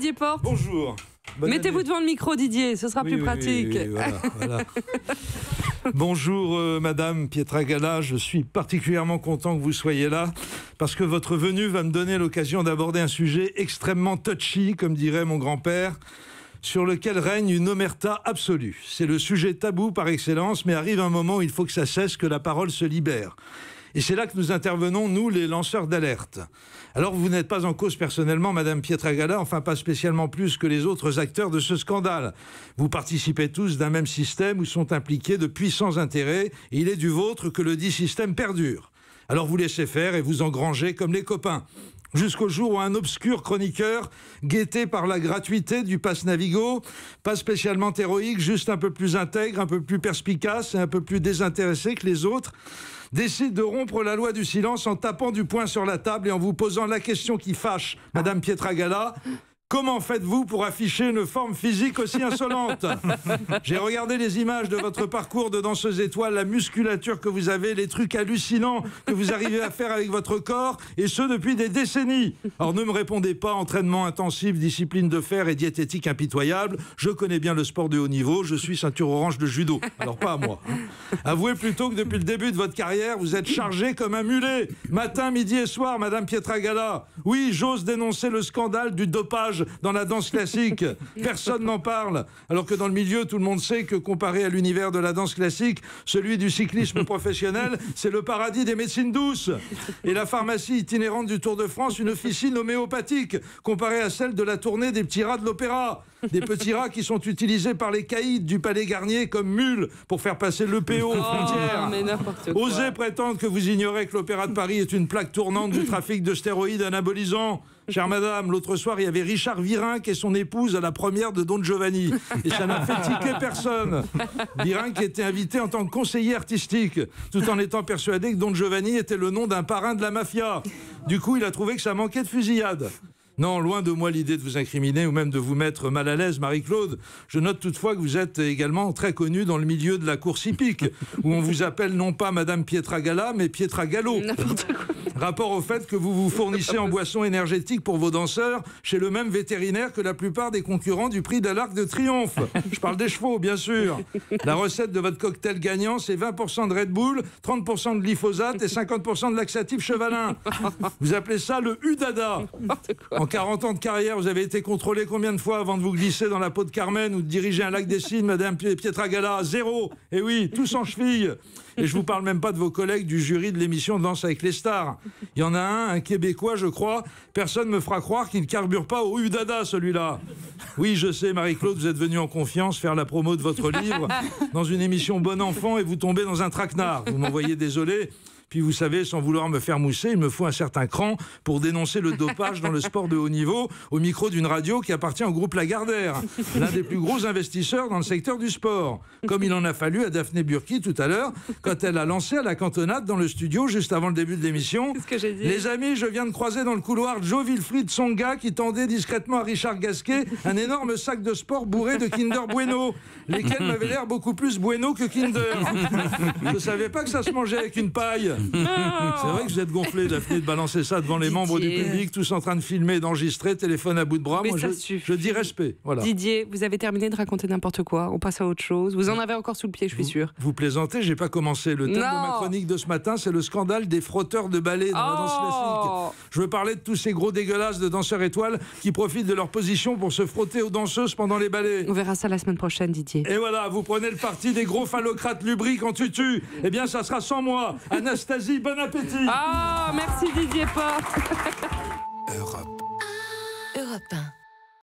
Didier Porte. Bonjour. Mettez-vous devant le micro, Didier, ce sera plus pratique. Oui, voilà. Bonjour Madame Pietragala, je suis particulièrement content que vous soyez là parce que votre venue va me donner l'occasion d'aborder un sujet extrêmement touchy, comme dirait mon grand-père, sur lequel règne une omerta absolue. C'est le sujet tabou par excellence, mais arrive un moment où il faut que ça cesse, que la parole se libère. Et c'est là que nous intervenons, nous, les lanceurs d'alerte. Alors, vous n'êtes pas en cause personnellement, Madame Pietragala, enfin pas spécialement plus que les autres acteurs de ce scandale. Vous participez tous d'un même système où sont impliqués de puissants intérêts, et il est du vôtre que le dit système perdure. Alors vous laissez faire et vous engrangez comme les copains. Jusqu'au jour où un obscur chroniqueur, guetté par la gratuité du pass Navigo, pas spécialement héroïque, juste un peu plus intègre, un peu plus perspicace et un peu plus désintéressé que les autres, décide de rompre la loi du silence en tapant du poing sur la table et en vous posant la question qui fâche, Madame Pietragala. Comment faites-vous pour afficher une forme physique aussi insolente? J'ai regardé les images de votre parcours de danseuse étoile, la musculature que vous avez, les trucs hallucinants que vous arrivez à faire avec votre corps, et ce depuis des décennies. Alors ne me répondez pas, entraînement intensif, discipline de fer et diététique impitoyable. Je connais bien le sport de haut niveau, je suis ceinture orange de judo. Alors pas à moi. Avouez plutôt que depuis le début de votre carrière, vous êtes chargé comme un mulet. Matin, midi et soir, Madame Pietragala. Oui, j'ose dénoncer le scandale du dopage dans la danse classique. Personne n'en parle. Alors que dans le milieu, tout le monde sait que comparé à l'univers de la danse classique, celui du cyclisme professionnel, c'est le paradis des médecines douces. Et la pharmacie itinérante du Tour de France, une officine homéopathique, comparée à celle de la tournée des petits rats de l'opéra. Des petits rats qui sont utilisés par les caïds du Palais Garnier comme mules pour faire passer l'EPO aux frontières. Mais n'importe quoi. Osez prétendre que vous ignorez que l'Opéra de Paris est une plaque tournante du trafic de stéroïdes anabolisants. Chère madame, l'autre soir, il y avait Richard Virenque et son épouse à la première de Don Giovanni. Et ça n'a fait tiquer personne. Virenque était invité en tant que conseiller artistique, tout en étant persuadé que Don Giovanni était le nom d'un parrain de la mafia. Du coup, il a trouvé que ça manquait de fusillade. Non, loin de moi l'idée de vous incriminer ou même de vous mettre mal à l'aise, Marie-Claude. Je note toutefois que vous êtes également très connue dans le milieu de la course hippique, où on vous appelle non pas Madame Pietragala, mais Pietragallo. Rapport au fait que vous vous fournissez en boissons énergétiques pour vos danseurs chez le même vétérinaire que la plupart des concurrents du prix de l'Arc de Triomphe. Je parle des chevaux, bien sûr. La recette de votre cocktail gagnant, c'est 20% de Red Bull, 30% de glyphosate et 50% de laxatif chevalin. Vous appelez ça le Udada. En 40 ans de carrière, vous avez été contrôlé combien de fois avant de vous glisser dans la peau de Carmen ou de diriger un lac des Cygnes, Madame Pietragala? 0. Et oui, tous en cheville. Et je vous parle même pas de vos collègues du jury de l'émission Danse avec les stars. Il y en a un Québécois, je crois. Personne me fera croire qu'il ne carbure pas au Udada, celui-là. Oui, je sais, Marie-Claude, vous êtes venue en confiance faire la promo de votre livre dans une émission Bon Enfant et vous tombez dans un traquenard. Vous m'envoyez désolé. Puis vous savez, sans vouloir me faire mousser, il me faut un certain cran pour dénoncer le dopage dans le sport de haut niveau au micro d'une radio qui appartient au groupe Lagardère, l'un des plus gros investisseurs dans le secteur du sport. Comme il en a fallu à Daphné Burki tout à l'heure, quand elle a lancé à la cantonade dans le studio juste avant le début de l'émission. Qu'est-ce que j'ai dit ? Les amis, je viens de croiser dans le couloir Joe Wilfried Tsonga qui tendait discrètement à Richard Gasquet un énorme sac de sport bourré de Kinder Bueno, lesquels m'avaient l'air beaucoup plus Bueno que Kinder. Je savais pas que ça se mangeait avec une paille. C'est vrai que vous êtes gonflé, Daphné, de balancer ça devant les membres du public, tous en train de filmer, d'enregistrer, téléphone à bout de bras. Mais moi, je dis respect. Voilà. Didier, vous avez terminé de raconter n'importe quoi. On passe à autre chose. Vous en avez encore sous le pied, je suis sûre. Vous plaisantez, j'ai pas commencé. Le thème de ma chronique de ce matin, c'est le scandale des frotteurs de ballet dans la danse classique. Je veux parler de tous ces gros dégueulasses de danseurs étoiles qui profitent de leur position pour se frotter aux danseuses pendant les ballets. On verra ça la semaine prochaine, Didier. Et voilà, vous prenez le parti des gros phallocrates lubriques en tutu. Eh bien, ça sera sans moi. Anastasie, bon appétit. Ah, merci Didier Porte. Europe.